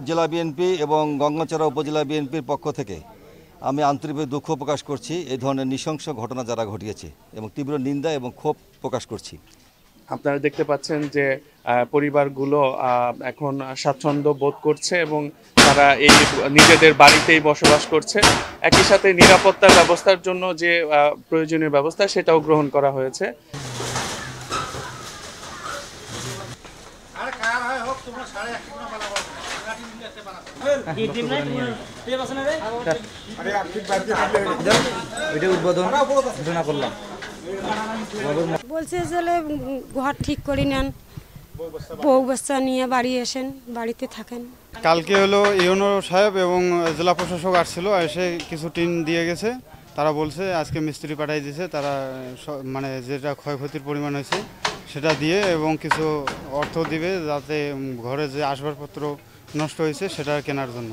জেলা বিএনপি এবং গঙ্গাচড়া উপজেলা বিএনপির পক্ষ থেকে আমি আন্তরিকভাবে দুঃখ প্রকাশ করছি এই ধরনের নৃশংস ঘটনা যারা ঘটিয়েছে এবং তীব্র নিন্দা এবং ক্ষোভ প্রকাশ করছি। আপনারা দেখতে পাচ্ছেন যে পরিবারগুলো এখন স্বাচ্ছন্দ্য বোধ করছে এবং তারা এই নিজেদের বাড়িতেই বসবাস করছে। একই সাথে নিরাপত্তার ব্যবস্থার জন্য যে প্রয়োজনীয় ব্যবস্থা সেটাও গ্রহণ করা হয়েছে। বলছে যে ঘর ঠিক করে নেন, বউ বাচ্চা নিয়ে বাড়ি এসেন, বাড়িতে থাকেন। কালকে হলো ইউনো সাহেব এবং জেলা প্রশাসক আসছিল, এসে কিছু টিন দিয়ে গেছে। তারা বলছে আজকে মিস্ত্রি পাঠাই দিয়েছে, তারা মানে যেটা ক্ষয়ক্ষতির পরিমাণ হয়েছে সেটা দিয়ে এবং কিছু অর্থ দিবে যাতে ঘরে যে আসবাবপত্র নষ্ট হয়েছে সেটা কেনার জন্য।